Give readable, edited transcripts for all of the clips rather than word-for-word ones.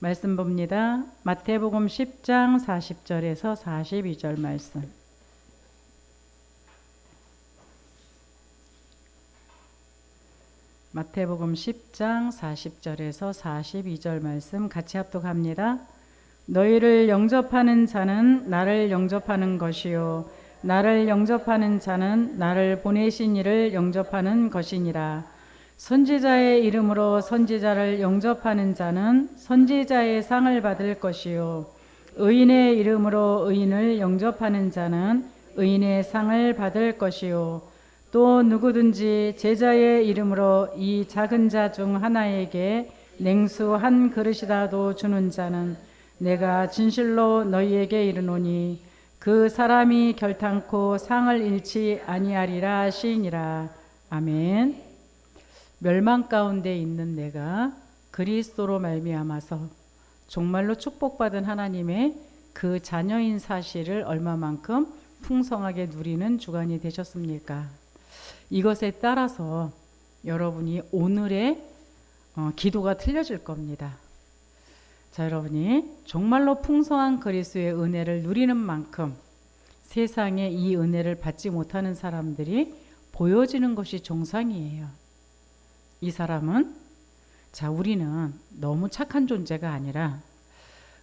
말씀 봅니다. 마태복음 10장 40절에서 42절 말씀. 마태복음 10장 40절에서 42절 말씀 같이 합독합니다. 너희를 영접하는 자는 나를 영접하는 것이요 나를 영접하는 자는 나를 보내신 이를 영접하는 것이니라. 선지자의 이름으로 선지자를 영접하는 자는 선지자의 상을 받을 것이요 의인의 이름으로 의인을 영접하는 자는 의인의 상을 받을 것이요 또 누구든지 제자의 이름으로 이 작은 자 중 하나에게 냉수 한 그릇이라도 주는 자는 내가 진실로 너희에게 이르노니 그 사람이 결탄코 상을 잃지 아니하리라 시니라. 아멘. 멸망 가운데 있는 내가 그리스도로 말미암아서 정말로 축복받은 하나님의 그 자녀인 사실을 얼마만큼 풍성하게 누리는 주간이 되셨습니까? 이것에 따라서 여러분이 오늘의 기도가 틀려질 겁니다. 자, 여러분이 정말로 풍성한 그리스도의 은혜를 누리는 만큼 세상에 이 은혜를 받지 못하는 사람들이 보여지는 것이 정상이에요. 이 사람은 우리는 너무 착한 존재가 아니라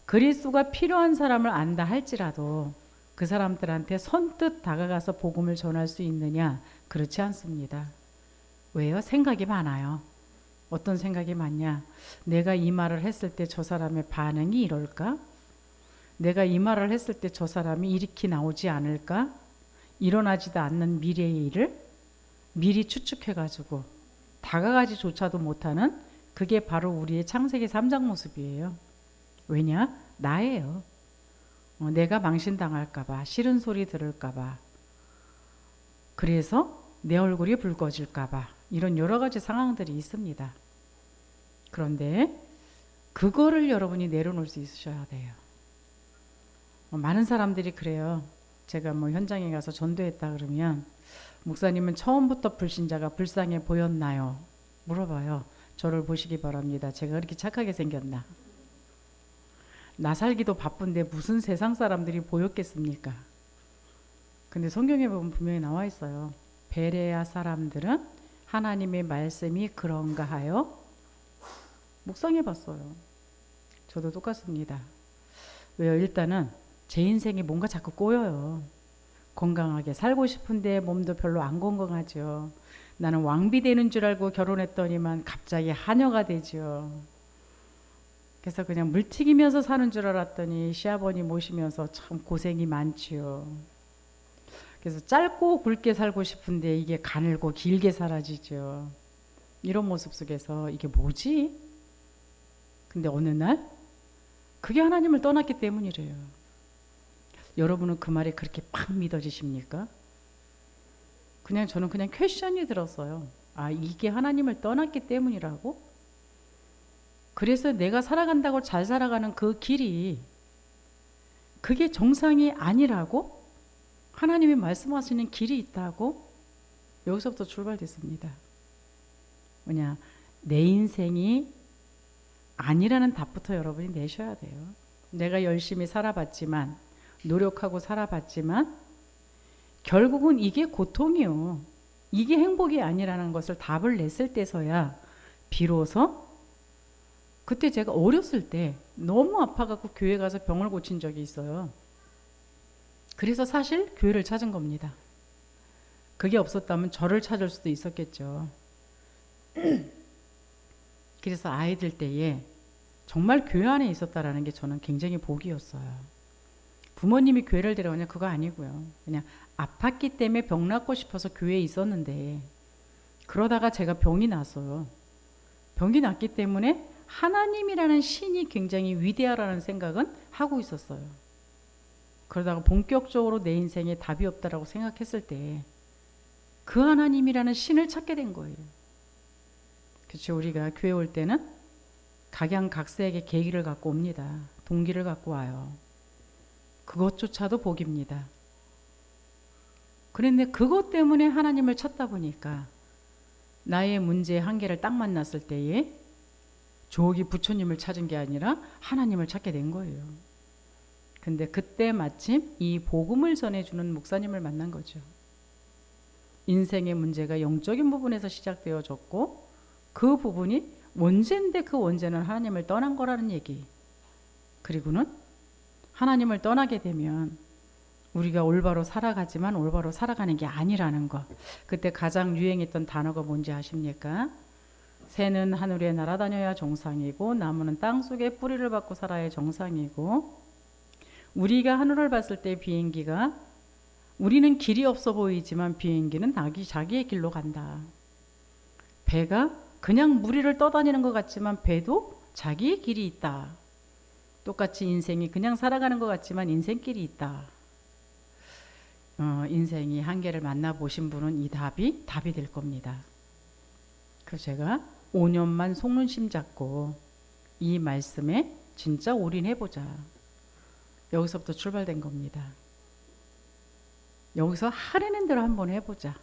그리스도가 필요한 사람을 안다 할지라도 그 사람들한테 선뜻 다가가서 복음을 전할 수 있느냐? 그렇지 않습니다. 왜요? 생각이 많아요. 어떤 생각이 많냐? 내가 이 말을 했을 때 저 사람의 반응이 이럴까? 내가 이 말을 했을 때 저 사람이 이렇게 나오지 않을까? 일어나지도 않는 미래의 일을 미리 추측해가지고 다가가지조차도 못하는 그게 바로 우리의 창세기 3장 모습이에요. 왜냐? 나예요. 내가 망신당할까봐, 싫은 소리 들을까봐, 그래서 내 얼굴이 붉어질까봐 이런 여러 가지 상황들이 있습니다. 그런데 그거를 여러분이 내려놓을 수 있으셔야 돼요. 많은 사람들이 그래요. 제가 현장에 가서 전도했다 그러면 목사님은 처음부터 불신자가 불쌍해 보였나요? 물어봐요. 저를 보시기 바랍니다. 제가 그렇게 착하게 생겼나? 나 살기도 바쁜데 무슨 세상 사람들이 보였겠습니까? 근데 성경에 보면 분명히 나와 있어요. 베레아 사람들은 하나님의 말씀이 그런가 하여 묵상해 봤어요. 저도 똑같습니다. 왜요? 일단은 제 인생이 뭔가 자꾸 꼬여요. 건강하게 살고 싶은데 몸도 별로 안 건강하죠. 나는 왕비 되는 줄 알고 결혼했더니만 갑자기 하녀가 되죠. 그래서 그냥 물튀기면서 사는 줄 알았더니 시아버님 모시면서 참 고생이 많지요. 그래서 짧고 굵게 살고 싶은데 이게 가늘고 길게 사라지죠. 이런 모습 속에서 이게 뭐지? 근데 어느 날 그게 하나님을 떠났기 때문이래요. 여러분은 그 말이 그렇게 팍 믿어지십니까? 저는 그냥 퀘션이 들었어요. 아, 이게 하나님을 떠났기 때문이라고? 그래서 내가 살아간다고 잘 살아가는 그 길이 그게 정상이 아니라고? 하나님이 말씀하시는 길이 있다고? 여기서부터 출발됐습니다. 뭐냐? 내 인생이 아니라는 답부터 여러분이 내셔야 돼요. 내가 열심히 살아봤지만 노력하고 살아봤지만 결국은 이게 고통이요. 이게 행복이 아니라는 것을 답을 냈을 때서야 비로소 그때 제가 어렸을 때 너무 아파갖고 교회 가서 병을 고친 적이 있어요. 그래서 사실 교회를 찾은 겁니다. 그게 없었다면 저를 찾을 수도 있었겠죠. 그래서 아이들 때에 정말 교회 안에 있었다라는 게 저는 굉장히 복이었어요. 부모님이 교회를 데려오냐 그거 아니고요. 그냥 아팠기 때문에 병 낫고 싶어서 교회에 있었는데 그러다가 제가 병이 났어요. 병이 났기 때문에 하나님이라는 신이 굉장히 위대하라는 생각은 하고 있었어요. 그러다가 본격적으로 내 인생에 답이 없다라고 생각했을 때 그 하나님이라는 신을 찾게 된 거예요. 그렇죠. 우리가 교회 올 때는 각양각색의 계기를 갖고 옵니다. 동기를 갖고 와요. 그것조차도 복입니다. 그런데 그것 때문에 하나님을 찾다 보니까 나의 문제의 한계를 딱 만났을 때에 저기 부처님을 찾은 게 아니라 하나님을 찾게 된 거예요. 근데 그때 마침 이 복음을 전해주는 목사님을 만난 거죠. 인생의 문제가 영적인 부분에서 시작되어졌고 그 부분이 원죄인데 그 원죄는 하나님을 떠난 거라는 얘기. 그리고는 하나님을 떠나게 되면 우리가 올바로 살아가지만 올바로 살아가는 게 아니라는 거. 그때 가장 유행했던 단어가 뭔지 아십니까? 새는 하늘에 날아다녀야 정상이고 나무는 땅속에 뿌리를 받고 살아야 정상이고, 우리가 하늘을 봤을 때 비행기가 우리는 길이 없어 보이지만 비행기는 자기의 길로 간다. 배가 그냥 물 위를 떠다니는 것 같지만 배도 자기의 길이 있다. 똑같이 인생이 그냥 살아가는 것 같지만 인생길이 있다. 인생이 한계를 만나보신 분은 이 답이 될 겁니다. 그래서 제가 5년만 속눈심 잡고 이 말씀에 진짜 올인해보자. 여기서부터 출발된 겁니다. 여기서 하려는 대로 한번 해보자.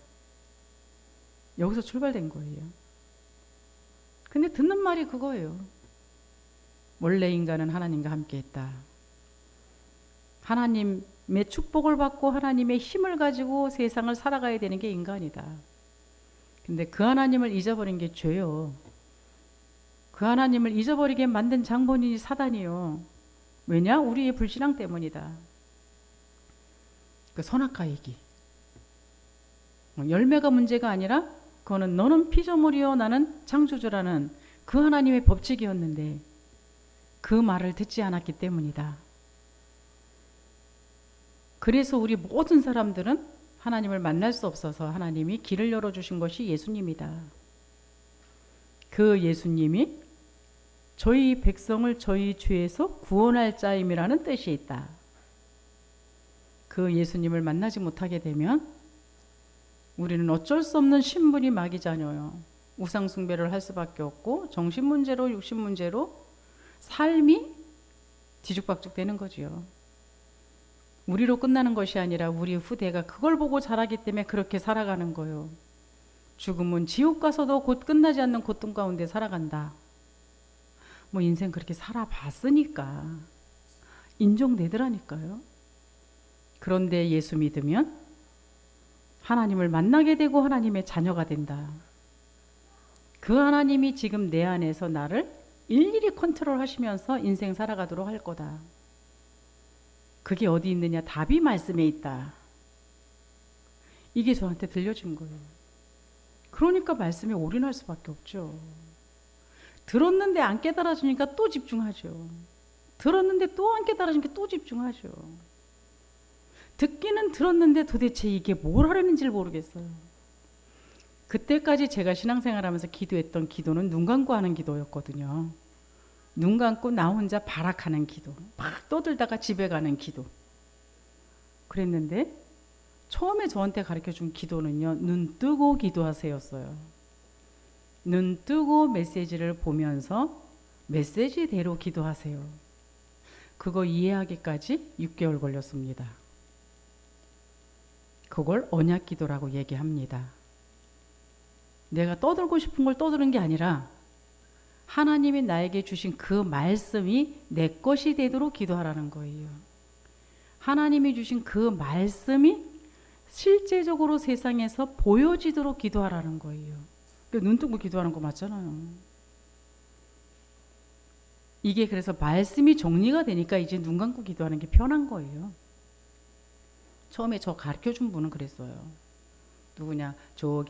여기서 출발된 거예요. 근데 듣는 말이 그거예요. 원래 인간은 하나님과 함께 했다. 하나님의 축복을 받고 하나님의 힘을 가지고 세상을 살아가야 되는 게 인간이다. 근데 그 하나님을 잊어버린 게 죄요. 그 하나님을 잊어버리게 만든 장본인이 사단이요. 왜냐? 우리의 불신앙 때문이다. 그 선악과 얘기. 열매가 문제가 아니라 그거는 너는 피조물이요 나는 창조주라는 그 하나님의 법칙이었는데 그 말을 듣지 않았기 때문이다. 그래서 우리 모든 사람들은 하나님을 만날 수 없어서 하나님이 길을 열어주신 것이 예수님이다. 그 예수님이 저희 백성을 저희 죄에서 구원할 자임이라는 뜻이 있다. 그 예수님을 만나지 못하게 되면 우리는 어쩔 수 없는 신분이 마귀 자녀요. 우상 숭배를 할 수밖에 없고 정신 문제로 육신 문제로 삶이 뒤죽박죽 되는 거지요. 우리로 끝나는 것이 아니라 우리 후대가 그걸 보고 자라기 때문에 그렇게 살아가는 거예요. 죽음은 지옥 가서도 곧 끝나지 않는 고통 가운데 살아간다. 뭐 인생 그렇게 살아봤으니까 인정되더라니까요. 그런데 예수 믿으면 하나님을 만나게 되고 하나님의 자녀가 된다. 그 하나님이 지금 내 안에서 나를 일일이 컨트롤 하시면서 인생 살아가도록 할 거다. 그게 어디 있느냐? 답이 말씀에 있다. 이게 저한테 들려진 거예요. 그러니까 말씀에 올인할 수밖에 없죠. 들었는데 안 깨달아지니까 또 집중하죠. 들었는데 또 안 깨달아지니까 또 집중하죠. 듣기는 들었는데 도대체 이게 뭘 하려는지를 모르겠어요. 그때까지 제가 신앙생활하면서 기도했던 기도는 눈 감고 하는 기도였거든요. 눈 감고 나 혼자 발악하는 기도, 막 떠들다가 집에 가는 기도. 그랬는데 처음에 저한테 가르쳐준 기도는요, 눈 뜨고 기도하세요였어요. 눈 뜨고 메시지를 보면서 메시지대로 기도하세요. 그거 이해하기까지 6개월 걸렸습니다. 그걸 언약 기도라고 얘기합니다. 내가 떠들고 싶은 걸 떠드는 게 아니라 하나님이 나에게 주신 그 말씀이 내 것이 되도록 기도하라는 거예요. 하나님이 주신 그 말씀이 실제적으로 세상에서 보여지도록 기도하라는 거예요. 눈 뜨고 기도하는 거 맞잖아요. 이게 그래서 말씀이 정리가 되니까 이제 눈 감고 기도하는 게 편한 거예요. 처음에 저 가르쳐준 분은 그랬어요. 누구냐? 저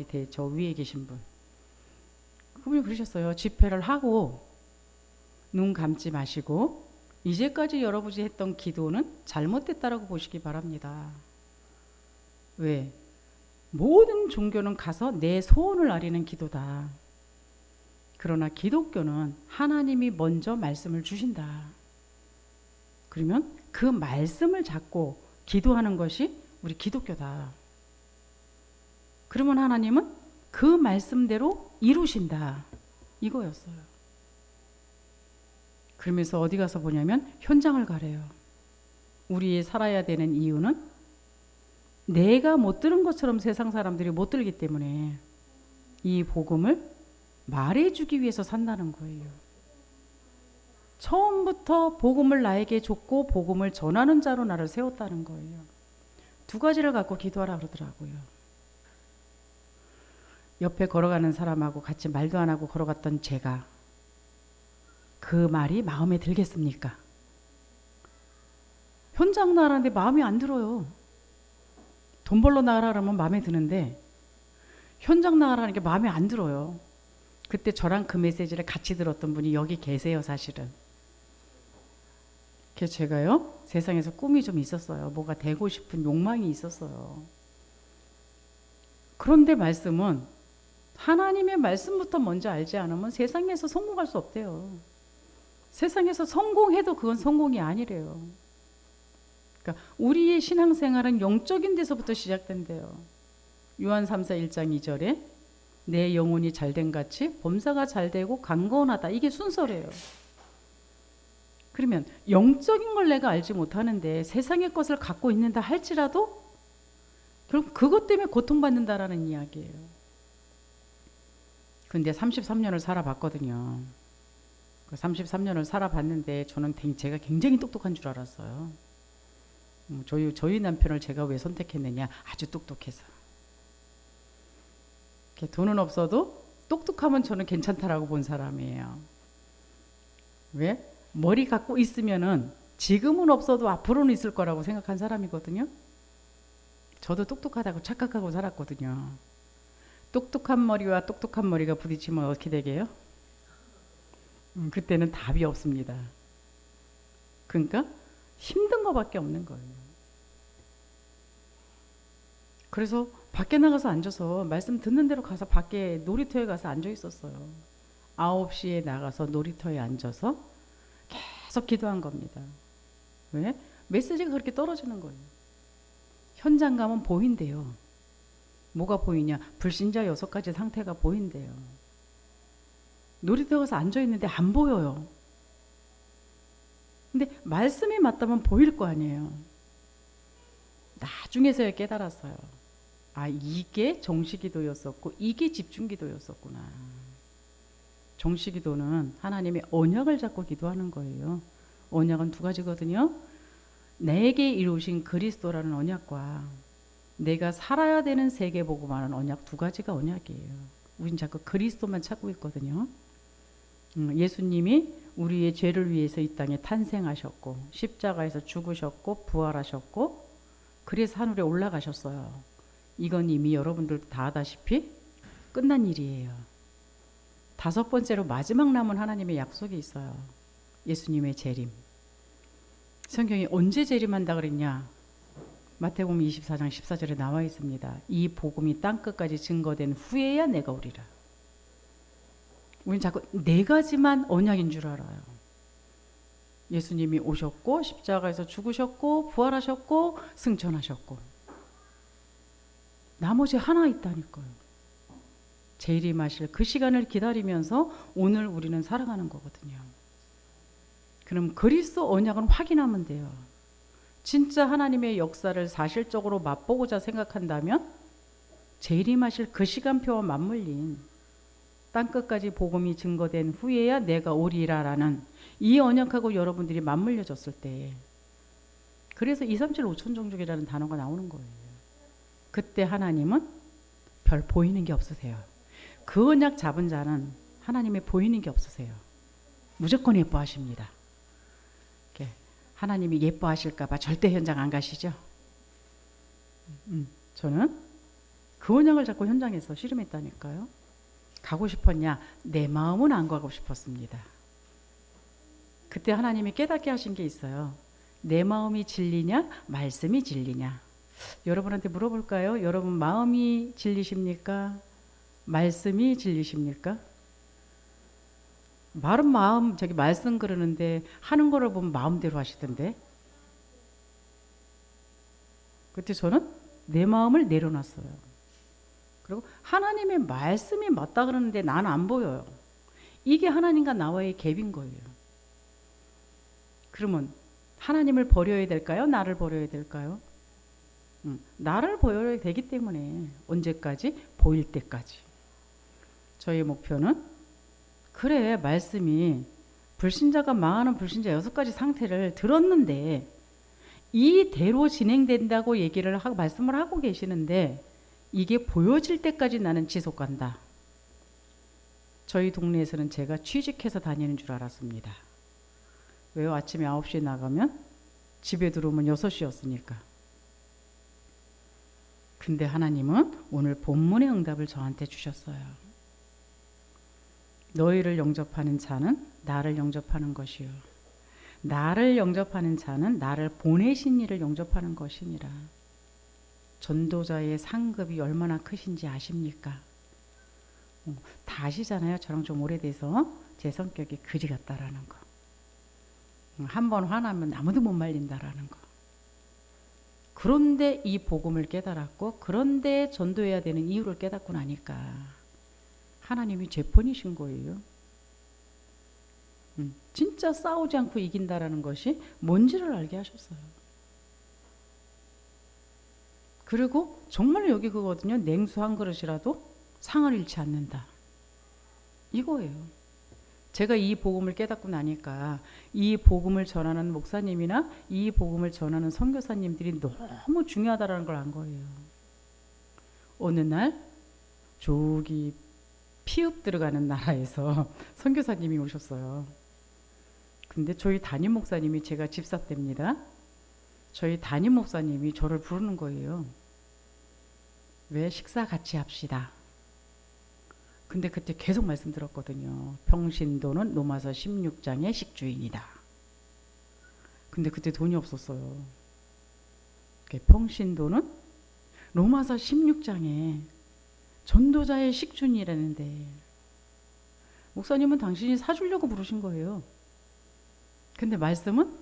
위에 계신 분. 그분이 그러셨어요. 집회를 하고 눈 감지 마시고 이제까지 여러분이 했던 기도는 잘못됐다라고 보시기 바랍니다. 왜? 모든 종교는 가서 내 소원을 아리는 기도다. 그러나 기독교는 하나님이 먼저 말씀을 주신다. 그러면 그 말씀을 잡고 기도하는 것이 우리 기독교다. 그러면 하나님은 그 말씀대로 이루신다. 이거였어요. 그러면서 어디 가서 보냐면 현장을 가래요. 우리 살아야 되는 이유는 내가 못 들은 것처럼 세상 사람들이 못 들기 때문에 이 복음을 말해주기 위해서 산다는 거예요. 처음부터 복음을 나에게 줬고 복음을 전하는 자로 나를 세웠다는 거예요. 두 가지를 갖고 기도하라 그러더라고요. 옆에 걸어가는 사람하고 같이 말도 안 하고 걸어갔던 제가 그 말이 마음에 들겠습니까? 현장 나가는데 마음이 안 들어요. 돈 벌러 나가라 그러면 마음에 드는데 현장 나가라는 게 마음에 안 들어요. 그때 저랑 그 메시지를 같이 들었던 분이 여기 계세요, 사실은. 그래서 제가요, 세상에서 꿈이 좀 있었어요. 뭐가 되고 싶은 욕망이 있었어요. 그런데 말씀은 하나님의 말씀부터 먼저 알지 않으면 세상에서 성공할 수 없대요. 세상에서 성공해도 그건 성공이 아니래요. 그러니까 우리의 신앙생활은 영적인 데서부터 시작된대요. 요한 3서 1장 2절에 내 영혼이 잘된 같이 범사가 잘되고 강건하다. 이게 순서래요. 그러면 영적인 걸 내가 알지 못하는데 세상의 것을 갖고 있는다 할지라도 결국 그것 때문에 고통받는다라는 이야기예요. 근데 33년을 살아봤거든요. 그 33년을 살아봤는데 저는 제가 굉장히 똑똑한 줄 알았어요. 저희 남편을 제가 왜 선택했느냐? 아주 똑똑해서. 돈은 없어도 똑똑하면 저는 괜찮다라고 본 사람이에요. 왜? 머리 갖고 있으면은 지금은 없어도 앞으로는 있을 거라고 생각한 사람이거든요. 저도 똑똑하다고 착각하고 살았거든요. 똑똑한 머리와 똑똑한 머리가 부딪히면 어떻게 되게요? 그때는 답이 없습니다. 그러니까 힘든 거밖에 없는 거예요. 그래서 밖에 나가서 앉아서 말씀 듣는 대로 가서 밖에 놀이터에 가서 앉아 있었어요. 9시에 나가서 놀이터에 앉아서 계속 기도한 겁니다. 왜? 메시지가 그렇게 떨어지는 거예요. 현장 가면 보인대요. 뭐가 보이냐? 불신자 6가지 상태가 보인대요. 놀이터에 가서 앉아 있는데 안 보여요. 근데 말씀이 맞다면 보일 거 아니에요. 나중에서야 깨달았어요. 아, 이게 정시기도였었고 이게 집중기도였었구나. 정시기도는 하나님의 언약을 잡고 기도하는 거예요. 언약은 2가지거든요. 내게 이루신 그리스도라는 언약과 내가 살아야 되는 세계복음하는 언약, 2가지가 언약이에요. 우린 자꾸 그리스도만 찾고 있거든요. 예수님이 우리의 죄를 위해서 이 땅에 탄생하셨고 십자가에서 죽으셨고 부활하셨고 그래서 하늘에 올라가셨어요. 이건 이미 여러분들도 다 아다시피 끝난 일이에요. 5번째로 마지막 남은 하나님의 약속이 있어요. 예수님의 재림. 성경이 언제 재림한다 그랬냐? 마태복음 24장 14절에 나와 있습니다. 이 복음이 땅끝까지 증거된 후에야 내가 오리라. 우린 자꾸 4가지만 언약인 줄 알아요. 예수님이 오셨고 십자가에서 죽으셨고 부활하셨고 승천하셨고 나머지 하나 있다니까요. 재림하실 그 시간을 기다리면서 오늘 우리는 살아가는 거거든요. 그럼 그리스도 언약은 확인하면 돼요. 진짜 하나님의 역사를 사실적으로 맛보고자 생각한다면 재림하실 그 시간표와 맞물린 땅끝까지 복음이 증거된 후에야 내가 오리라라는 이 언약하고 여러분들이 맞물려졌을 때 그래서 237 5천 종족이라는 단어가 나오는 거예요. 그때 하나님은 별 보이는 게 없으세요. 그 언약 잡은 자는 하나님의 보이는 게 없으세요. 무조건 예뻐하십니다. 하나님이 예뻐하실까 봐 절대 현장 안 가시죠? 저는 그 언약을 잡고 현장에서 씨름했다니까요. 가고 싶었냐? 내 마음은 안 가고 싶었습니다. 그때 하나님이 깨닫게 하신 게 있어요. 내 마음이 진리냐? 말씀이 진리냐? 여러분한테 물어볼까요? 여러분 마음이 진리십니까? 말씀이 진리십니까? 말은 마음, 저기 말씀 그러는데 하는 거를 보면 마음대로 하시던데. 그때 저는 내 마음을 내려놨어요. 그리고 하나님의 말씀이 맞다 그러는데 나는 안 보여요. 이게 하나님과 나와의 갭인 거예요. 그러면 하나님을 버려야 될까요? 나를 버려야 될까요? 나를 버려야 되기 때문에 언제까지? 보일 때까지. 저의 목표는 그래 말씀이 불신자가 망하는 불신자 6가지 상태를 들었는데 이대로 진행된다고 얘기를 하고 말씀을 하고 계시는데 이게 보여질 때까지 나는 지속간다. 저희 동네에서는 제가 취직해서 다니는 줄 알았습니다. 왜요? 아침에 9시에 나가면 집에 들어오면 6시였으니까. 근데 하나님은 오늘 본문의 응답을 저한테 주셨어요. 너희를 영접하는 자는 나를 영접하는 것이요. 나를 영접하는 자는 나를 보내신 이를 영접하는 것이니라. 전도자의 상급이 얼마나 크신지 아십니까? 다 아시잖아요. 저랑 좀 오래돼서 제 성격이 그지 같다라는 거. 한번 화나면 아무도 못 말린다라는 거. 그런데 이 복음을 깨달았고 그런데 전도해야 되는 이유를 깨닫고 나니까 하나님이 제 편이신 거예요. 진짜 싸우지 않고 이긴다라는 것이 뭔지를 알게 하셨어요. 그리고 정말 여기 그거거든요. 냉수 한 그릇이라도 상을 잃지 않는다. 이거예요. 제가 이 복음을 깨닫고 나니까 이 복음을 전하는 목사님이나 이 복음을 전하는 선교사님들이 너무 중요하다는 걸 안 거예요. 어느 날 저기 피읍 들어가는 나라에서 선교사님이 오셨어요. 근데 저희 담임 목사님이 제가 집사 때입니다. 저희 담임 목사님이 저를 부르는 거예요. 왜 식사 같이 합시다. 근데 그때 계속 말씀 들었거든요. 평신도는 로마서 16장의 식주인이다. 근데 그때 돈이 없었어요. 평신도는 로마서 16장에 전도자의 식주인이라는데 목사님은 당신이 사주려고 부르신 거예요. 근데 말씀은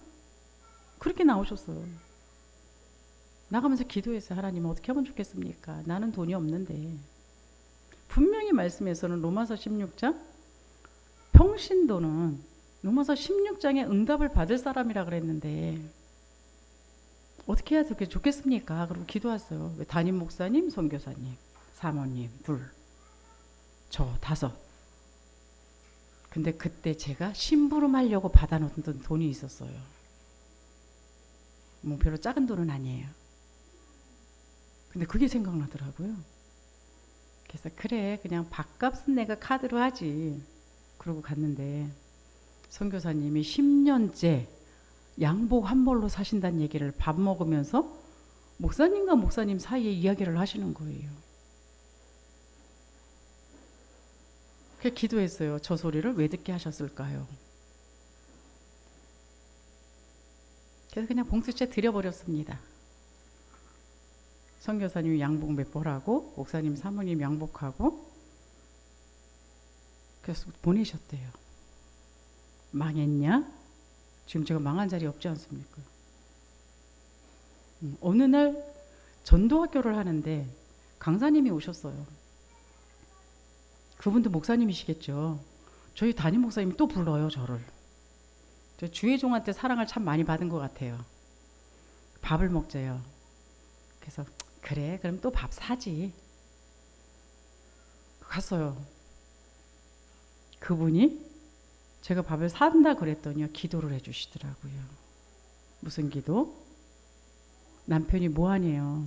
그렇게 나오셨어요. 나가면서 기도했어요. 하나님 어떻게 하면 좋겠습니까? 나는 돈이 없는데. 분명히 말씀에서는 로마서 16장 평신도는 로마서 16장의 응답을 받을 사람이라 그랬는데 어떻게 해야 되게 좋겠습니까? 그리고 기도했어요. 담임 목사님, 선교사님, 사모님 2, 저 5. 근데 그때 제가 심부름하려고 받아놓던 돈이 있었어요. 뭐 별로 작은 돈은 아니에요. 근데 그게 생각나더라고요. 그래서 그래 그냥 밥값은 내가 카드로 하지. 그러고 갔는데 선교사님이 10년째 양복 한 벌로 사신다는 얘기를 밥 먹으면서 목사님과 목사님 사이에 이야기를 하시는 거예요. 그래서 기도했어요. 저 소리를 왜 듣게 하셨을까요? 그래서 그냥 봉투채 드려버렸습니다. 선교사님이 양복 몇 벌하고 목사님 사모님 양복하고 그래서 보내셨대요. 망했냐? 지금 제가 망한 자리 없지 않습니까? 어느 날 전도학교를 하는데 강사님이 오셨어요. 그분도 목사님이시겠죠. 저희 담임 목사님이 또 불러요. 저를. 저 주혜종한테 사랑을 참 많이 받은 것 같아요. 밥을 먹자요. 그래서 그래 그럼 또 밥 사지. 갔어요. 그분이 제가 밥을 산다 그랬더니요 기도를 해주시더라고요. 무슨 기도? 남편이 뭐하네요.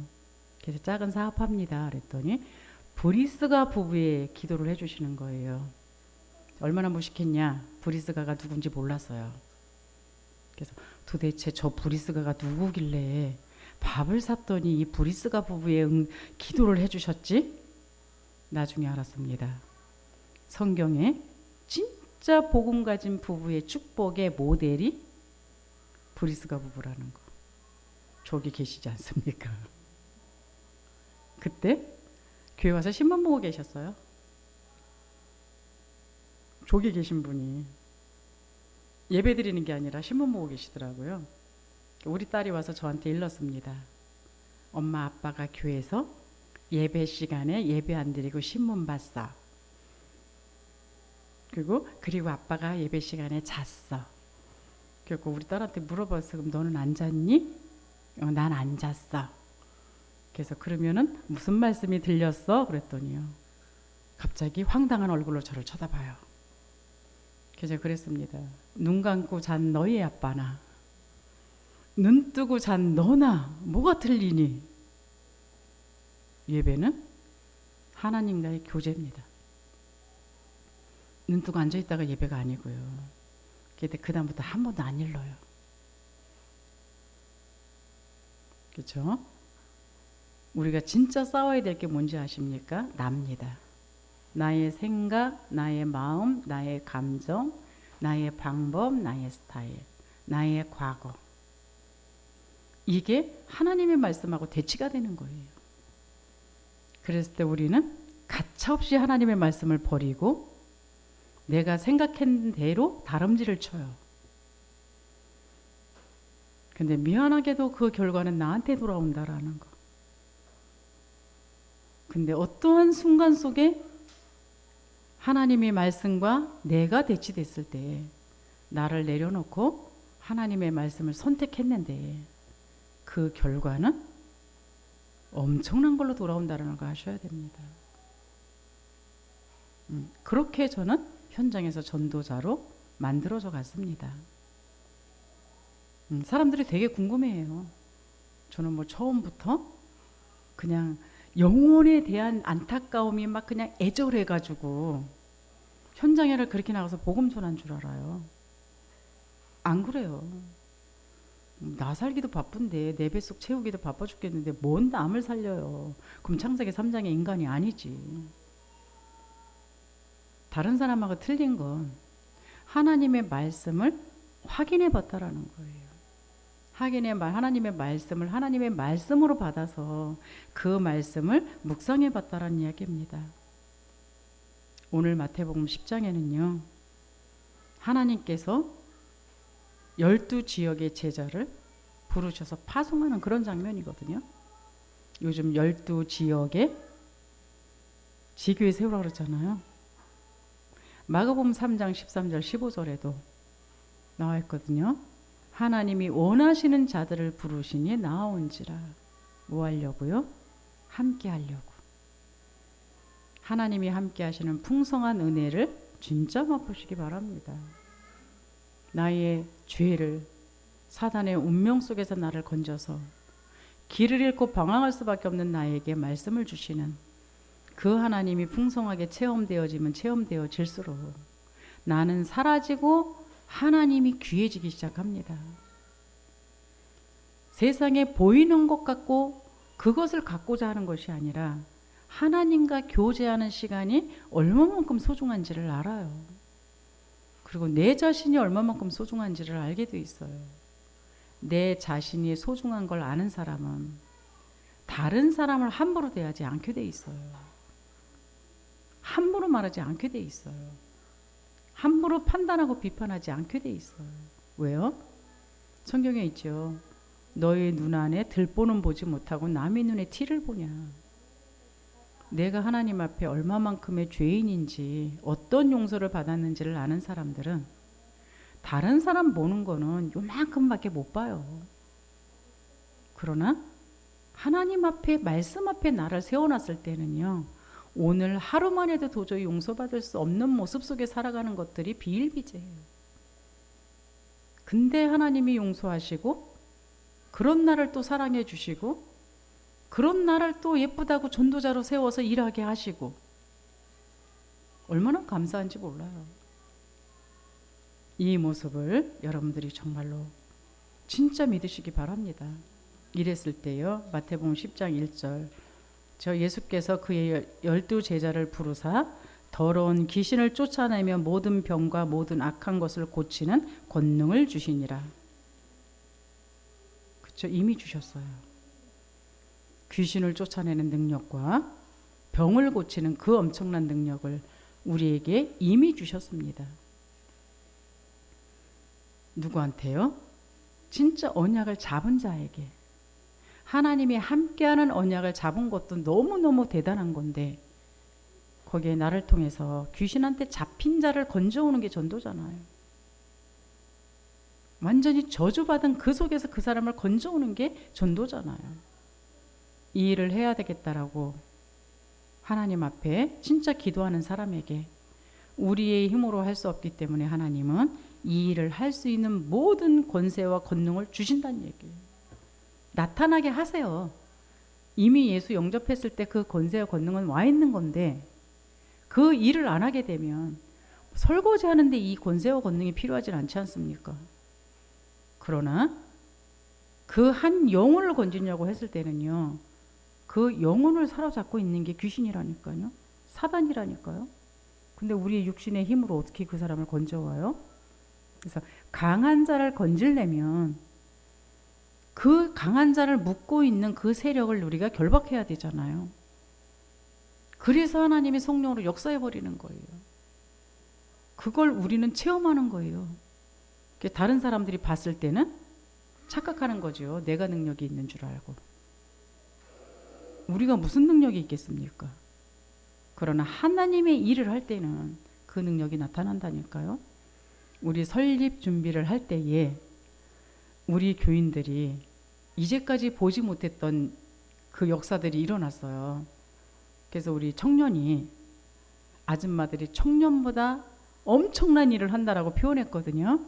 그래서 작은 사업합니다. 그랬더니 브리스가 부부의 기도를 해주시는 거예요. 얼마나 무식했냐. 브리스가가 누군지 몰랐어요. 그래서 도대체 저 브리스가가 누구길래 밥을 샀더니 이 브리스가 부부의 기도를 해주셨지? 나중에 알았습니다. 성경에 진짜 복음 가진 부부의 축복의 모델이 브리스가 부부라는 거. 저기 계시지 않습니까? 그때 교회 와서 신문 보고 계셨어요. 저기 계신 분이 예배 드리는 게 아니라 신문 보고 계시더라고요. 우리 딸이 와서 저한테 일렀습니다. 엄마 아빠가 교회에서 예배 시간에 예배 안 드리고 신문 봤어. 그리고 아빠가 예배 시간에 잤어. 그리고 우리 딸한테 물어봤어. 그럼 너는 안 잤니? 난 안 잤어. 그래서 그러면은 무슨 말씀이 들렸어? 그랬더니요. 갑자기 황당한 얼굴로 저를 쳐다봐요. 그래서 그랬습니다. 눈 감고 잔 너희 아빠나 눈 뜨고 잔 너나 뭐가 틀리니? 예배는 하나님과의 교제입니다. 눈 뜨고 앉아있다가 예배가 아니고요. 근데 그 다음부터 한 번도 안 일러요. 그렇죠? 우리가 진짜 싸워야 될 게 뭔지 아십니까? 납니다. 나의 생각, 나의 마음, 나의 감정, 나의 방법, 나의 스타일, 나의 과거. 이게 하나님의 말씀하고 대치가 되는 거예요. 그랬을 때 우리는 가차없이 하나님의 말씀을 버리고 내가 생각한 대로 다름질을 쳐요. 근데 미안하게도 그 결과는 나한테 돌아온다라는 거. 근데 어떠한 순간 속에 하나님의 말씀과 내가 대치됐을 때 나를 내려놓고 하나님의 말씀을 선택했는데 그 결과는 엄청난 걸로 돌아온다는 거 아셔야 됩니다. 그렇게 저는 현장에서 전도자로 만들어져 갔습니다. 사람들이 되게 궁금해해요. 저는 뭐 처음부터 그냥 영혼에 대한 안타까움이 막 그냥 애절해가지고 현장에를 그렇게 나가서 복음 전한 줄 알아요. 안 그래요. 나 살기도 바쁜데 내 뱃속 채우기도 바빠 죽겠는데 뭔 남을 살려요. 그럼 창세기 3장의 인간이 아니지. 다른 사람하고 틀린 건 하나님의 말씀을 확인해 봤다라는 거예요. 하나님의 말씀을 하나님의 말씀으로 받아서 그 말씀을 묵상해 봤다라는 이야기입니다. 오늘 마태복음 10장에는요. 하나님께서 12지역의 제자를 부르셔서 파송하는 그런 장면이거든요. 요즘 12지역에 지교회 세우라고 그러잖아요. 마가복음 3장 13절 15절에도 나와 있거든요. 하나님이 원하시는 자들을 부르시니 나아온지라. 뭐 하려고요? 함께 하려고. 하나님이 함께 하시는 풍성한 은혜를 진짜 맛보시기 바랍니다. 나의 죄를 사단의 운명 속에서 나를 건져서 길을 잃고 방황할 수밖에 없는 나에게 말씀을 주시는 그 하나님이 풍성하게 체험되어지면 체험되어질수록 나는 사라지고 하나님이 귀해지기 시작합니다. 세상에 보이는 것 같고 그것을 갖고자 하는 것이 아니라 하나님과 교제하는 시간이 얼마만큼 소중한지를 알아요. 그리고 내 자신이 얼마만큼 소중한지를 알게 돼 있어요. 내 자신이 소중한 걸 아는 사람은 다른 사람을 함부로 대하지 않게 돼 있어요. 함부로 말하지 않게 돼 있어요. 함부로 판단하고 비판하지 않게 돼 있어요. 왜요? 성경에 있죠. 너의 눈 안에 들보는 보지 못하고 남의 눈에 티를 보냐. 내가 하나님 앞에 얼마만큼의 죄인인지 어떤 용서를 받았는지를 아는 사람들은 다른 사람 보는 거는 요만큼밖에 못 봐요. 그러나 하나님 앞에 말씀 앞에 나를 세워놨을 때는요. 오늘 하루만 해도 도저히 용서받을 수 없는 모습 속에 살아가는 것들이 비일비재해요. 근데 하나님이 용서하시고 그런 나를 또 사랑해 주시고 그런 나를 또 예쁘다고 전도자로 세워서 일하게 하시고 얼마나 감사한지 몰라요. 이 모습을 여러분들이 정말로 진짜 믿으시기 바랍니다. 이랬을 때요. 마태복음 10장 1절 저 예수께서 그의 12제자를 부르사 더러운 귀신을 쫓아내며 모든 병과 모든 악한 것을 고치는 권능을 주시니라. 그렇죠? 이미 주셨어요. 귀신을 쫓아내는 능력과 병을 고치는 그 엄청난 능력을 우리에게 이미 주셨습니다. 누구한테요? 진짜 언약을 잡은 자에게. 하나님이 함께하는 언약을 잡은 것도 너무너무 대단한 건데 거기에 나를 통해서 귀신한테 잡힌 자를 건져오는 게 전도잖아요. 완전히 저주받은 그 속에서 그 사람을 건져오는 게 전도잖아요. 이 일을 해야 되겠다라고 하나님 앞에 진짜 기도하는 사람에게 우리의 힘으로 할 수 없기 때문에 하나님은 이 일을 할 수 있는 모든 권세와 권능을 주신다는 얘기예요. 나타나게 하세요. 이미 예수 영접했을 때 그 권세와 권능은 와 있는 건데 그 일을 안 하게 되면 설거지 하는데 이 권세와 권능이 필요하진 않지 않습니까? 그러나 그 한 영혼을 건지냐고 했을 때는요, 그 영혼을 사로잡고 있는 게 귀신이라니까요. 사단이라니까요. 근데 우리의 육신의 힘으로 어떻게 그 사람을 건져와요? 그래서 강한 자를 건지려면 그 강한 자를 묶고 있는 그 세력을 우리가 결박해야 되잖아요. 그래서 하나님이 성령으로 역사해 버리는 거예요. 그걸 우리는 체험하는 거예요. 다른 사람들이 봤을 때는 착각하는 거죠. 내가 능력이 있는 줄 알고. 우리가 무슨 능력이 있겠습니까? 그러나 하나님의 일을 할 때는 그 능력이 나타난다니까요. 우리 설립 준비를 할 때에 우리 교인들이 이제까지 보지 못했던 그 역사들이 일어났어요. 그래서 우리 청년이, 아줌마들이 청년보다 엄청난 일을 한다라고 표현했거든요.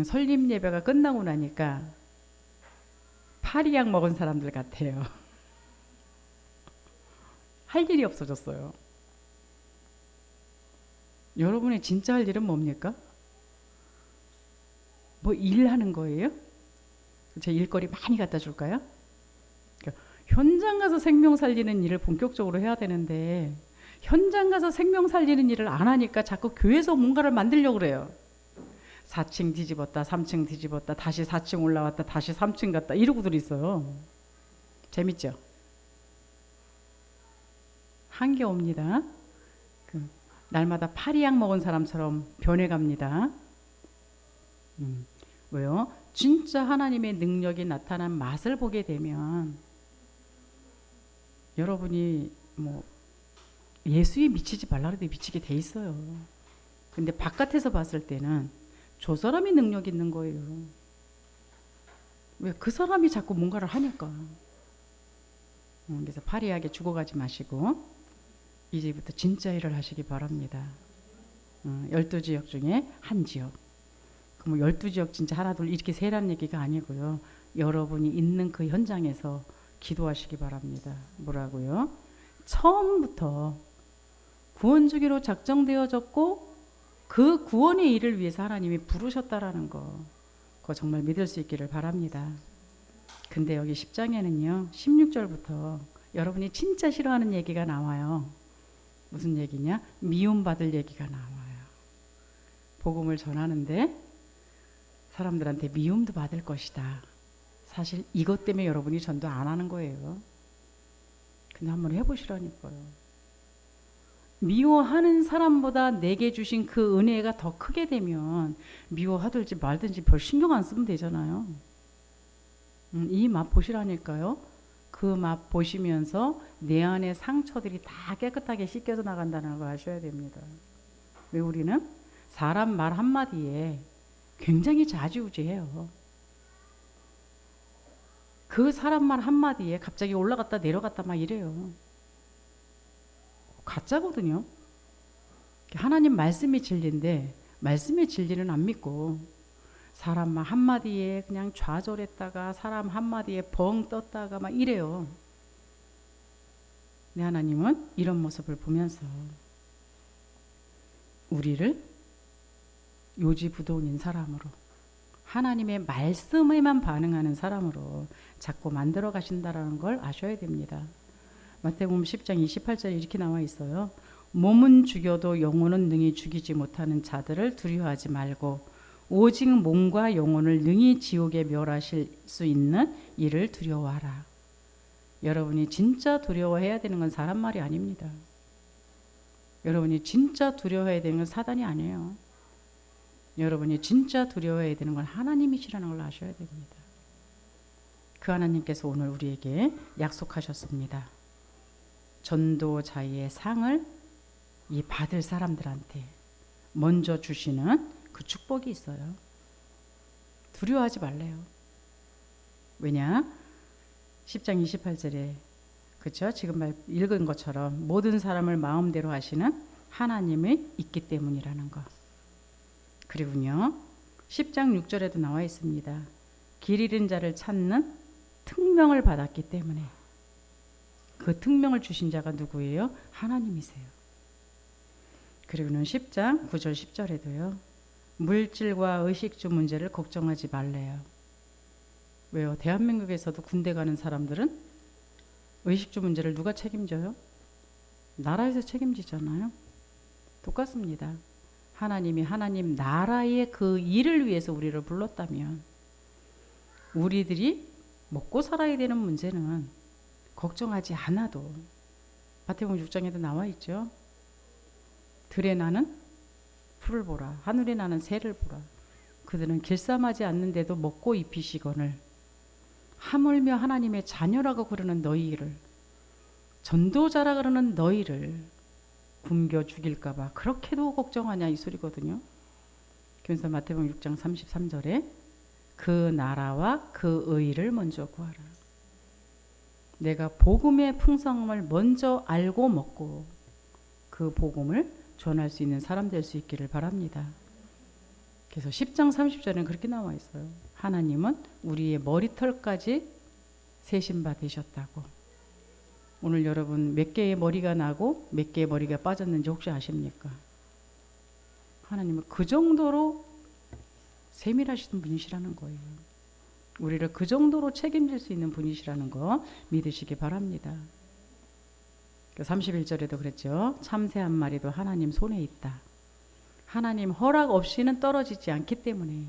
설립 예배가 끝나고 나니까 파리약 먹은 사람들 같아요. 할 일이 없어졌어요. 여러분의 진짜 할 일은 뭡니까? 뭐 일하는 거예요? 제 일거리 많이 갖다 줄까요? 그러니까 현장 가서 생명 살리는 일을 본격적으로 해야 되는데 현장 가서 생명 살리는 일을 안 하니까 자꾸 교회에서 뭔가를 만들려고 그래요. 4층 뒤집었다, 3층 뒤집었다, 다시 4층 올라왔다, 다시 3층 갔다 이러고들 있어요. 재밌죠? 한계 옵니다. 날마다 파리약 먹은 사람처럼 변해갑니다. 왜요? 진짜 하나님의 능력이 나타난 맛을 보게 되면 여러분이 뭐 예수에 미치지 말라 그래도 미치게 돼 있어요. 근데 바깥에서 봤을 때는 저 사람이 능력 있는 거예요. 왜? 그 사람이 자꾸 뭔가를 하니까. 그래서 파리하게 죽어가지 마시고 이제부터 진짜 일을 하시기 바랍니다. 12지역 중에 한 지역. 그럼 12지역 진짜 하나 둘 이렇게 세라는 얘기가 아니고요. 여러분이 있는 그 현장에서 기도하시기 바랍니다. 뭐라고요? 처음부터 구원 주기로 작정되어졌고 그 구원의 일을 위해서 하나님이 부르셨다라는 거, 그거 정말 믿을 수 있기를 바랍니다. 근데 여기 10장에는요 16절부터 여러분이 진짜 싫어하는 얘기가 나와요. 무슨 얘기냐? 미움받을 얘기가 나와요. 복음을 전하는데 사람들한테 미움도 받을 것이다. 사실 이것 때문에 여러분이 전도 안 하는 거예요. 근데 한번 해보시라니까요. 미워하는 사람보다 내게 주신 그 은혜가 더 크게 되면 미워하든지 말든지 별 신경 안 쓰면 되잖아요. 이 맛 보시라니까요. 그 맛 보시면서 내 안의 상처들이 다 깨끗하게 씻겨져 나간다는 걸 아셔야 됩니다. 왜 우리는 사람 말 한마디에 굉장히 좌지우지해요. 그 사람 말 한마디에 갑자기 올라갔다 내려갔다 막 이래요. 가짜거든요. 하나님 말씀이 진리인데 말씀의 진리는 안 믿고 사람 말 한마디에 그냥 좌절했다가 사람 한마디에 벙 떴다가 막 이래요. 근데 하나님은 이런 모습을 보면서 우리를 요지부동인 사람으로, 하나님의 말씀에만 반응하는 사람으로 자꾸 만들어 가신다라는 걸 아셔야 됩니다. 마태복음 10장 28절에 이렇게 나와 있어요. 몸은 죽여도 영혼은 능히 죽이지 못하는 자들을 두려워하지 말고 오직 몸과 영혼을 능히 지옥에 멸하실 수 있는 이를 두려워하라. 여러분이 진짜 두려워해야 되는 건 사람 말이 아닙니다. 여러분이 진짜 두려워해야 되는 건 사단이 아니에요. 여러분이 진짜 두려워해야 되는 건 하나님이시라는 걸 아셔야 됩니다. 그 하나님께서 오늘 우리에게 약속하셨습니다. 전도자의 상을 이 받을 사람들한테 먼저 주시는 그 축복이 있어요. 두려워하지 말래요. 왜냐? 10장 28절에 그렇죠? 지금 읽은 것처럼 모든 사람을 마음대로 하시는 하나님이 있기 때문이라는 거. 그리고요 10장 6절에도 나와 있습니다. 길 잃은 자를 찾는 특명을 받았기 때문에. 그 특명을 주신 자가 누구예요? 하나님이세요. 그리고는 10장 9절 10절에도요. 물질과 의식주 문제를 걱정하지 말래요. 왜요? 대한민국에서도 군대 가는 사람들은 의식주 문제를 누가 책임져요? 나라에서 책임지잖아요. 똑같습니다. 하나님이 하나님 나라의 그 일을 위해서 우리를 불렀다면 우리들이 먹고 살아야 되는 문제는 걱정하지 않아도 마태복음 6장에도 나와 있죠. 들에 나는 풀을 보라. 하늘에 나는 새를 보라. 그들은 길쌈하지 않는데도 먹고 입히시거늘 하물며 하나님의 자녀라고 그러는 너희를 전도자라 그러는 너희를 굶겨 죽일까 봐 그렇게도 걱정하냐 이 소리거든요. 그래서 마태복음 6장 33절에 그 나라와 그 의를 먼저 구하라. 내가 복음의 풍성함을 먼저 알고 먹고 그 복음을 전할 수 있는 사람 될 수 있기를 바랍니다. 그래서 10장 30절에는 그렇게 나와 있어요. 하나님은 우리의 머리털까지 세신 바 되셨다고. 오늘 여러분 몇 개의 머리가 나고 몇 개의 머리가 빠졌는지 혹시 아십니까? 하나님은 그 정도로 세밀하신 분이시라는 거예요. 우리를 그 정도로 책임질 수 있는 분이시라는 거 믿으시기 바랍니다. 31절에도 그랬죠. 참새 한 마리도 하나님 손에 있다. 하나님 허락 없이는 떨어지지 않기 때문에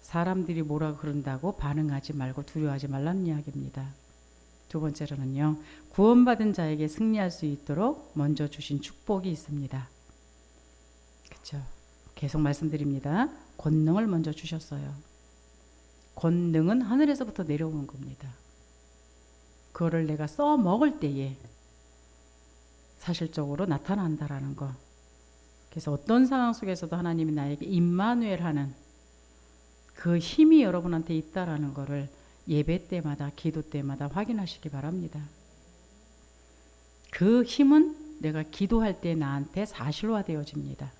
사람들이 뭐라 그런다고 반응하지 말고 두려워하지 말라는 이야기입니다. 두 번째로는요. 구원받은 자에게 승리할 수 있도록 먼저 주신 축복이 있습니다. 그렇죠. 계속 말씀드립니다. 권능을 먼저 주셨어요. 권능은 하늘에서부터 내려오는 겁니다. 그거를 내가 써먹을 때에 사실적으로 나타난다라는 거. 그래서 어떤 상황 속에서도 하나님이 나에게 임마누엘 하는 그 힘이 여러분한테 있다라는 거를 예배 때마다 기도 때마다 확인하시기 바랍니다. 그 힘은 내가 기도할 때 나한테 사실화되어집니다.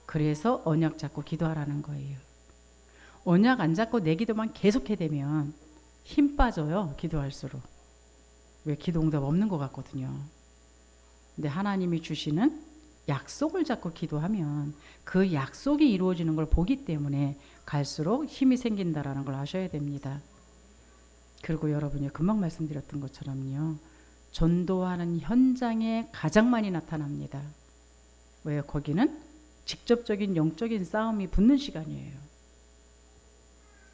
그래서 언약 잡고 기도하라는 거예요. 언약 안 잡고 내 기도만 계속해 되면 힘 빠져요. 기도할수록. 왜 기도 응답 없는 것 같거든요. 근데 하나님이 주시는 약속을 잡고 기도하면 그 약속이 이루어지는 걸 보기 때문에 갈수록 힘이 생긴다라는 걸 아셔야 됩니다. 그리고 여러분이 금방 말씀드렸던 것처럼요. 전도하는 현장에 가장 많이 나타납니다. 왜요? 거기는 직접적인 영적인 싸움이 붙는 시간이에요.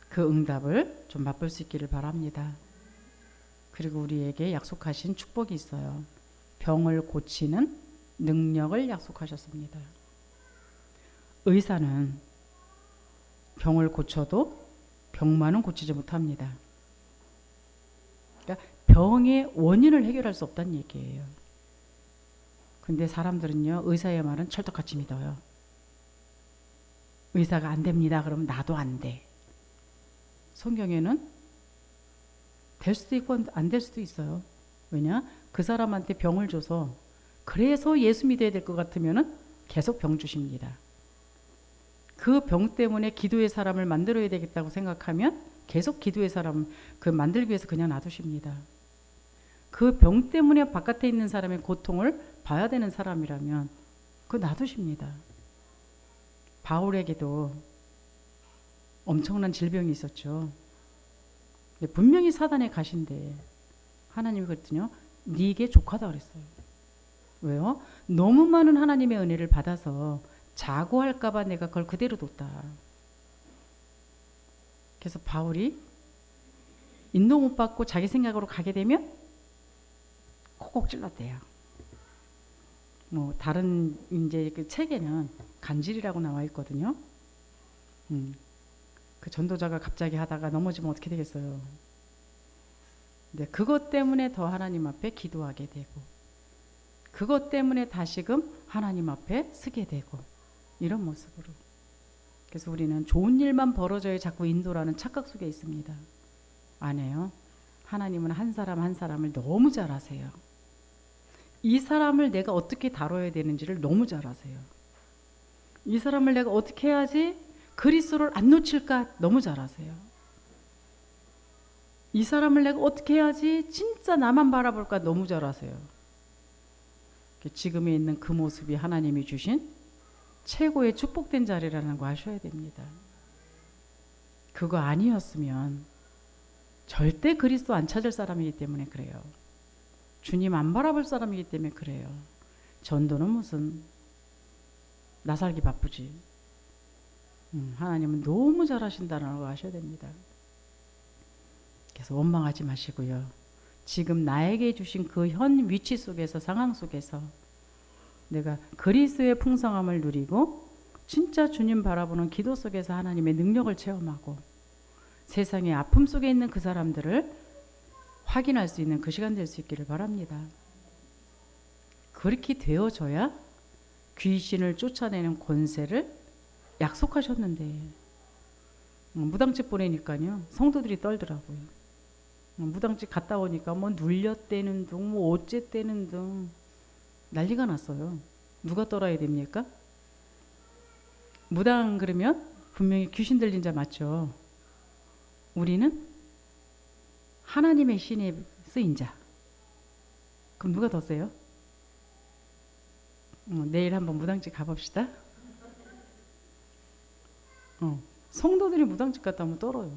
그 응답을 좀 맛볼 수 있기를 바랍니다. 그리고 우리에게 약속하신 축복이 있어요. 병을 고치는 능력을 약속하셨습니다. 의사는 병을 고쳐도 병만은 고치지 못합니다. 그러니까 병의 원인을 해결할 수 없다는 얘기예요. 근데 사람들은요, 의사의 말은 철떡같이 믿어요. 의사가 안 됩니다. 그러면 나도 안 돼. 성경에는 될 수도 있고 안 될 수도 있어요. 왜냐? 그 사람한테 병을 줘서 그래서 예수 믿어야 될 것 같으면은 계속 병 주십니다. 그 병 때문에 기도의 사람을 만들어야 되겠다고 생각하면 계속 기도의 사람 그 만들기 위해서 그냥 놔두십니다. 그 병 때문에 바깥에 있는 사람의 고통을 봐야 되는 사람이라면 그거 놔두십니다. 바울에게도 엄청난 질병이 있었죠. 근데 분명히 사단의 가시인데 하나님이 그랬더니요. 네게 족하다 그랬어요. 왜요? 너무 많은 하나님의 은혜를 받아서 자고할까 봐 내가 그걸 그대로 뒀다. 그래서 바울이 인도 못 받고 자기 생각으로 가게 되면 콕콕 찔렀대요. 뭐 다른 이제 그 책에는 간질이라고 나와 있거든요. 그 전도자가 갑자기 하다가 넘어지면 어떻게 되겠어요? 근데 그것 때문에 더 하나님 앞에 기도하게 되고 그것 때문에 다시금 하나님 앞에 서게 되고 이런 모습으로. 그래서 우리는 좋은 일만 벌어져야 자꾸 인도라는 착각 속에 있습니다. 아니에요. 하나님은 한 사람 한 사람을 너무 잘 아세요. 이 사람을 내가 어떻게 다뤄야 되는지를 너무 잘 아세요. 이 사람을 내가 어떻게 해야지 그리스도를 안 놓칠까 너무 잘 아세요. 이 사람을 내가 어떻게 해야지 진짜 나만 바라볼까 너무 잘 아세요. 지금에 있는 그 모습이 하나님이 주신 최고의 축복된 자리라는 거 아셔야 됩니다. 그거 아니었으면 절대 그리스도 안 찾을 사람이기 때문에 그래요. 주님 안 바라볼 사람이기 때문에 그래요. 전도는 무슨 나 살기 바쁘지. 하나님은 너무 잘하신다는 걸 아셔야 됩니다. 그래서 원망하지 마시고요. 지금 나에게 주신 그 현 위치 속에서 상황 속에서 내가 그리스도의 풍성함을 누리고 진짜 주님 바라보는 기도 속에서 하나님의 능력을 체험하고 세상의 아픔 속에 있는 그 사람들을 확인할 수 있는 그 시간 될 수 있기를 바랍니다. 그렇게 되어져야 귀신을 쫓아내는 권세를 약속하셨는데 무당집 보내니까요 성도들이 떨더라고요. 무당집 갔다 오니까 뭐 눌렸대는 둥 뭐 어쨌대는 둥 난리가 났어요. 누가 떨어야 됩니까? 무당 그러면 분명히 귀신 들린 자 맞죠. 우리는 하나님의 신이 쓰인 자. 그럼 누가 더 세요? 내일 한번 무당집 가봅시다. 성도들이 무당집 갔다 오면 떨어요.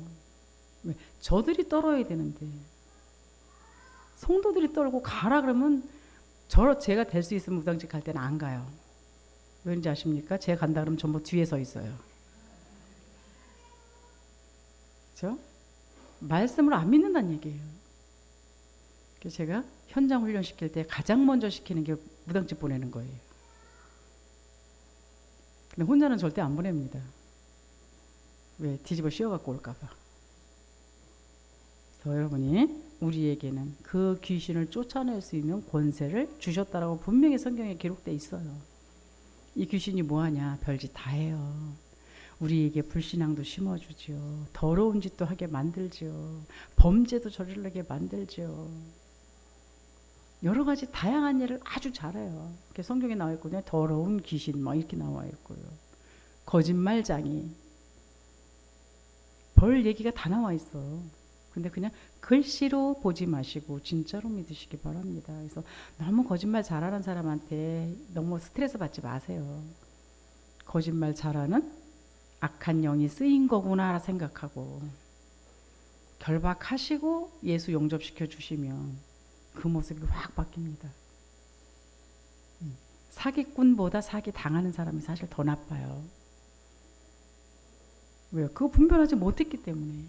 왜? 저들이 떨어야 되는데 성도들이 떨고 가라 그러면 제가 될 수 있으면 무당집 갈 때는 안 가요. 왠지 아십니까? 제가 간다 그러면 전부 뒤에 서 있어요. 그렇죠? 말씀을 안 믿는다는 얘기예요. 그래서 제가 현장 훈련 시킬 때 가장 먼저 시키는 게 무당집 보내는 거예요. 근데 혼자는 절대 안 보냅니다. 왜? 뒤집어 씌워갖고 올까봐. 그래서 여러분이 우리에게는 그 귀신을 쫓아낼 수 있는 권세를 주셨다라고 분명히 성경에 기록되어 있어요. 이 귀신이 뭐하냐? 별짓 다 해요. 우리에게 불신앙도 심어주죠. 더러운 짓도 하게 만들죠. 범죄도 저지르게 만들죠. 여러 가지 다양한 일을 아주 잘해요. 이렇게 성경에 나와 있거든요. 더러운 귀신 막 이렇게 나와 있고요. 거짓말장이 별 얘기가 다 나와 있어. 근데 그냥 글씨로 보지 마시고 진짜로 믿으시기 바랍니다. 그래서 너무 거짓말 잘하는 사람한테 너무 스트레스 받지 마세요. 거짓말 잘하는 악한 영이 쓰인 거구나 생각하고 결박하시고 예수 용접시켜 주시면 그 모습이 확 바뀝니다. 사기꾼보다 사기 당하는 사람이 사실 더 나빠요. 왜요? 그거 분별하지 못했기 때문에.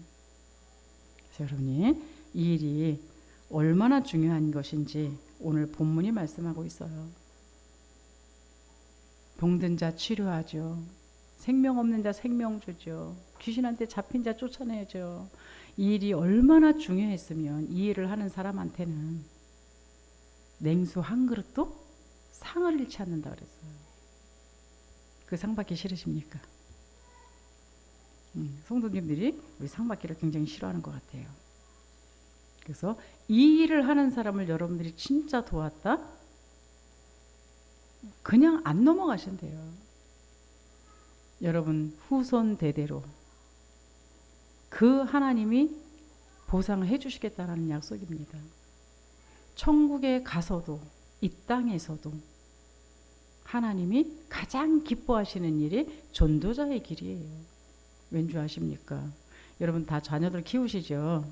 그래서 여러분이 이 일이 얼마나 중요한 것인지 오늘 본문이 말씀하고 있어요. 병든 자 치료하죠. 생명 없는 자 생명 주죠. 귀신한테 잡힌 자 쫓아내죠. 이 일이 얼마나 중요했으면 이 일을 하는 사람한테는 냉수 한 그릇도 상을 잃지 않는다 그랬어요. 그 상 받기 싫으십니까? 성도님들이 우리 상 받기를 굉장히 싫어하는 것 같아요. 그래서 이 일을 하는 사람을 여러분들이 진짜 도왔다? 그냥 안 넘어가신대요. 여러분 후손 대대로 그 하나님이 보상해 주시겠다라는 약속입니다. 천국에 가서도 이 땅에서도 하나님이 가장 기뻐하시는 일이 전도자의 길이에요. 왠지 아십니까? 여러분 다 자녀들 키우시죠?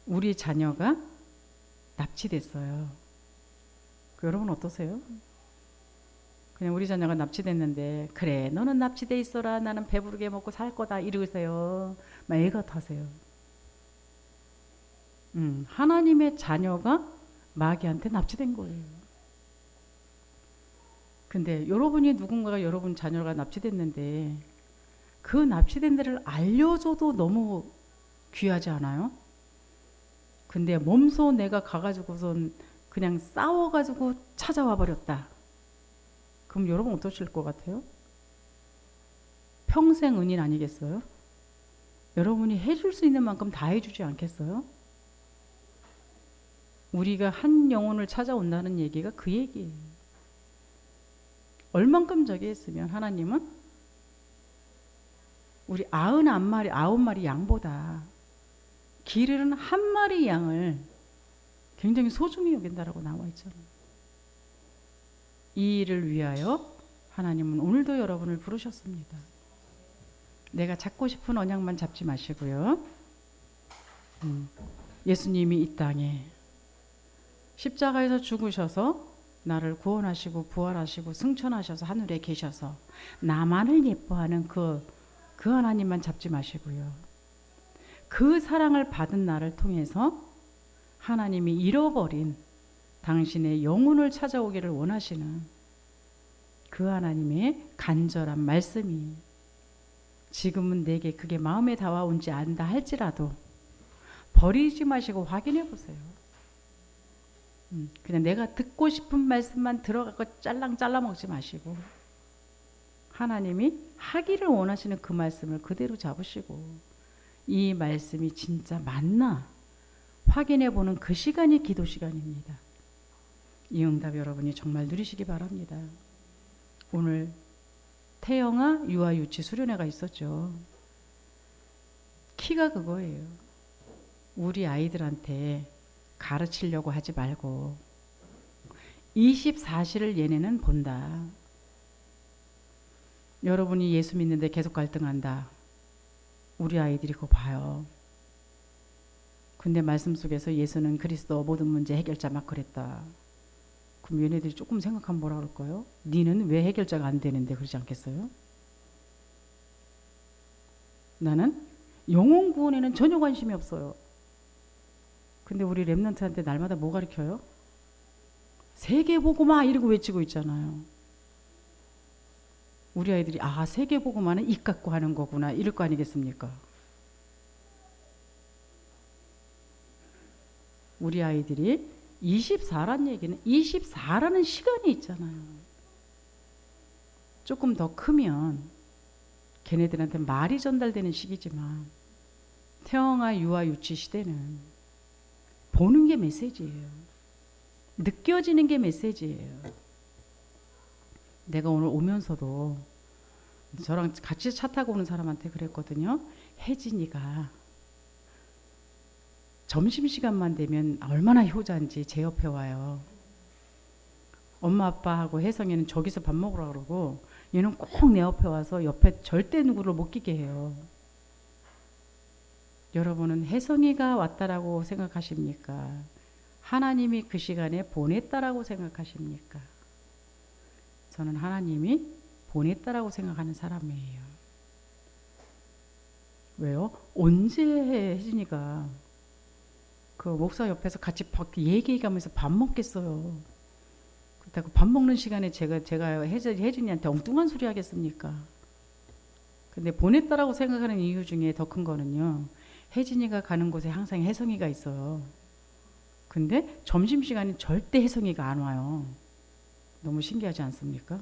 우리 자녀가 납치됐어요. 여러분 어떠세요? 그냥 우리 자녀가 납치됐는데 그래 너는 납치돼 있어라 나는 배부르게 먹고 살 거다 이러세요. 막 애가 타세요. 하나님의 자녀가 마귀한테 납치된 거예요. 근데 여러분이 누군가가 여러분 자녀가 납치됐는데 그 납치된 데를 알려줘도 너무 귀하지 않아요? 근데 몸소 내가 가가지고선 그냥 싸워가지고 찾아와 버렸다. 그럼 여러분 어떠실 것 같아요? 평생 은인 아니겠어요? 여러분이 해줄 수 있는 만큼 다 해주지 않겠어요? 우리가 한 영혼을 찾아온다는 얘기가 그 얘기예요. 얼만큼 저기 했으면 하나님은 우리 99마리 양보다 기르는 한 마리 양을 굉장히 소중히 여긴다라고 나와 있잖아요. 이 일을 위하여 하나님은 오늘도 여러분을 부르셨습니다. 내가 잡고 싶은 언약만 잡지 마시고요. 예수님이 이 땅에 십자가에서 죽으셔서 나를 구원하시고 부활하시고 승천하셔서 하늘에 계셔서 나만을 예뻐하는 그 하나님만 잡지 마시고요. 그 사랑을 받은 나를 통해서 하나님이 잃어버린 당신의 영혼을 찾아오기를 원하시는 그 하나님의 간절한 말씀이 지금은 내게 그게 마음에 다가온지 안다 할지라도 버리지 마시고 확인해 보세요. 그냥 내가 듣고 싶은 말씀만 들어가고 짤랑 잘라 먹지 마시고 하나님이 하기를 원하시는 그 말씀을 그대로 잡으시고 이 말씀이 진짜 맞나 확인해 보는 그 시간이 기도 시간입니다. 이 응답 여러분이 정말 누리시기 바랍니다. 오늘 태영아 유아 유치 수련회가 있었죠. 키가 그거예요. 우리 아이들한테 가르치려고 하지 말고 24시를 얘네는 본다. 여러분이 예수 믿는데 계속 갈등한다. 우리 아이들이 그거 봐요. 근데 말씀 속에서 예수는 그리스도 모든 문제 해결자 막 그랬다. 그럼 얘네들이 조금 생각하면 뭐라 그럴까요? 니는 왜 해결자가 안 되는데 그러지 않겠어요? 나는 영혼 구원에는 전혀 관심이 없어요. 근데 우리 랩런트한테 날마다 뭐 가르쳐요? 세계복음화 이러고 외치고 있잖아요. 우리 아이들이 세계복음화는 입 갖고 하는 거구나 이럴 거 아니겠습니까? 우리 아이들이 24란 얘기는 24라는 시간이 있잖아요. 조금 더 크면 걔네들한테 말이 전달되는 시기지만 태영아 유아 유치 시대는 보는 게 메시지예요. 느껴지는 게 메시지예요. 내가 오늘 오면서도 저랑 같이 차 타고 오는 사람한테 그랬거든요. 혜진이가 점심시간만 되면 얼마나 효자인지 제 옆에 와요. 엄마 아빠하고 혜성이는 저기서 밥 먹으라 그러고 얘는 꼭 내 옆에 와서 옆에 절대 누구를 못 끼게 해요. 여러분은 혜성이가 왔다라고 생각하십니까? 하나님이 그 시간에 보냈다라고 생각하십니까? 저는 하나님이 보냈다라고 생각하는 사람이에요. 왜요? 언제 혜진이가 그 목사 옆에서 같이 얘기해가면서 밥 먹겠어요. 그렇다고 밥 먹는 시간에 제가 혜진이한테 엉뚱한 소리 하겠습니까? 근데 보냈다라고 생각하는 이유 중에 더 큰 거는요. 혜진이가 가는 곳에 항상 혜성이가 있어요. 근데 점심시간에 절대 혜성이가 안 와요. 너무 신기하지 않습니까?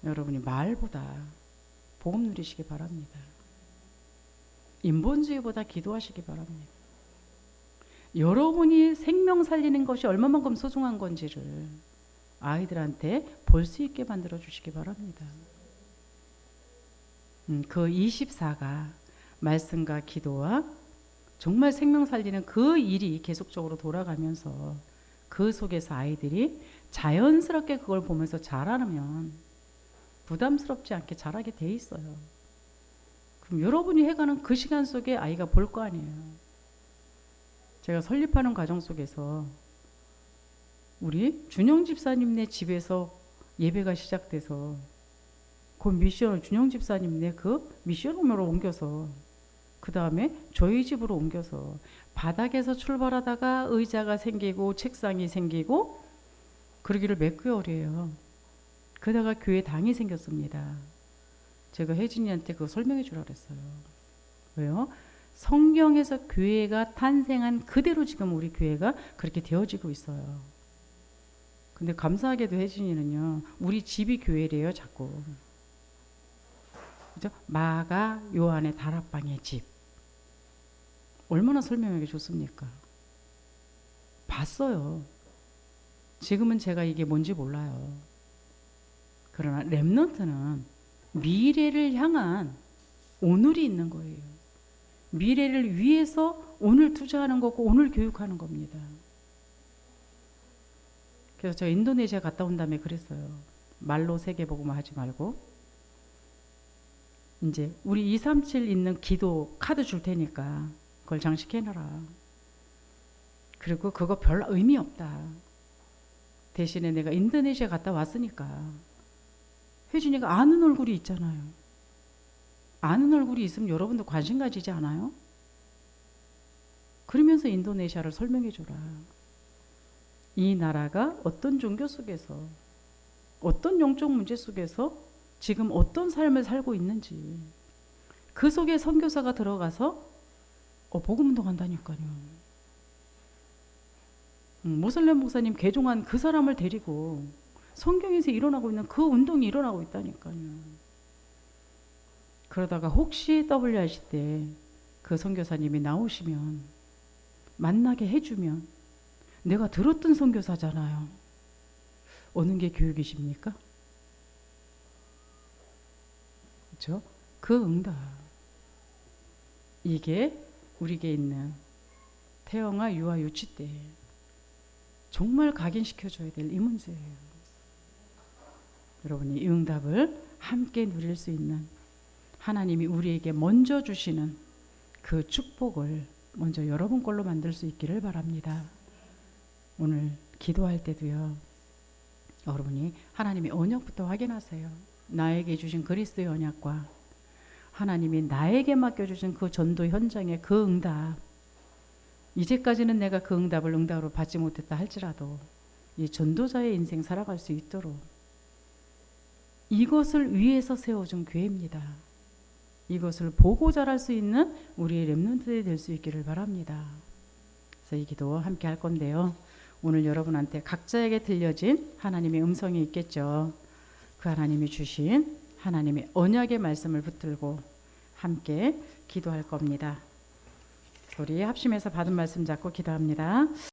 여러분이 말보다 복음 누리시기 바랍니다. 인본주의보다 기도하시기 바랍니다. 여러분이 생명 살리는 것이 얼마만큼 소중한 건지를 아이들한테 볼 수 있게 만들어 주시기 바랍니다. 그 24가 말씀과 기도와 정말 생명 살리는 그 일이 계속적으로 돌아가면서 그 속에서 아이들이 자연스럽게 그걸 보면서 자라면 부담스럽지 않게 자라게 돼 있어요. 그럼 여러분이 해가는 그 시간 속에 아이가 볼 거 아니에요. 제가 설립하는 과정 속에서 우리 준영 집사님네 집에서 예배가 시작돼서 그 미션을 준영 집사님네 그 미션홈으로 옮겨서 그 다음에 저희 집으로 옮겨서 바닥에서 출발하다가 의자가 생기고 책상이 생기고 그러기를 몇 개월이에요. 그러다가 교회 당이 생겼습니다. 제가 혜진이한테 그거 설명해 주라 그랬어요. 왜요? 성경에서 교회가 탄생한 그대로 지금 우리 교회가 그렇게 되어지고 있어요. 근데 감사하게도 혜진이는요. 우리 집이 교회래요. 자꾸. 그죠? 마가 요한의 다락방의 집. 얼마나 설명하기 좋습니까? 봤어요. 지금은 제가 이게 뭔지 몰라요. 그러나 렘넌트는 미래를 향한 오늘이 있는 거예요. 미래를 위해서 오늘 투자하는 거고 오늘 교육하는 겁니다. 그래서 제가 인도네시아 갔다 온 다음에 그랬어요. 말로 세계복음화 하지 말고 이제 우리 237 있는 기도 카드 줄 테니까 그걸 장식해놔라. 그리고 그거 별 의미 없다. 대신에 내가 인도네시아 갔다 왔으니까 혜준이가 아는 얼굴이 있잖아요. 아는 얼굴이 있으면 여러분도 관심 가지지 않아요? 그러면서 인도네시아를 설명해 주라. 이 나라가 어떤 종교 속에서 어떤 영적 문제 속에서 지금 어떤 삶을 살고 있는지 그 속에 선교사가 들어가서 복음운동 한다니까요. 모슬렘 목사님 개종한 그 사람을 데리고 성경에서 일어나고 있는 그 운동이 일어나고 있다니까요. 그러다가 혹시 WRC 때 그 선교사님이 나오시면 만나게 해주면 내가 들었던 선교사잖아요. 어느 게 교육이십니까? 그렇죠? 그 응답. 이게 우리에게 있는 태영아 유아 유치 때 정말 각인시켜줘야 될 이 문제예요. 여러분이 이 응답을 함께 누릴 수 있는 하나님이 우리에게 먼저 주시는 그 축복을 먼저 여러분 걸로 만들 수 있기를 바랍니다. 오늘 기도할 때도요. 여러분이 하나님의 언약부터 확인하세요. 나에게 주신 그리스도의 언약과 하나님이 나에게 맡겨주신 그 전도 현장의 그 응답. 이제까지는 내가 그 응답을 응답으로 받지 못했다 할지라도 이 전도자의 인생 살아갈 수 있도록 이것을 위해서 세워준 교회입니다. 이것을 보고 자랄 수 있는 우리의 렘넌트들이 될 수 있기를 바랍니다. 그래서 이 기도 함께 할 건데요. 오늘 여러분한테 각자에게 들려진 하나님의 음성이 있겠죠. 그 하나님이 주신 하나님의 언약의 말씀을 붙들고 함께 기도할 겁니다. 우리 합심해서 받은 말씀 잡고 기도합니다.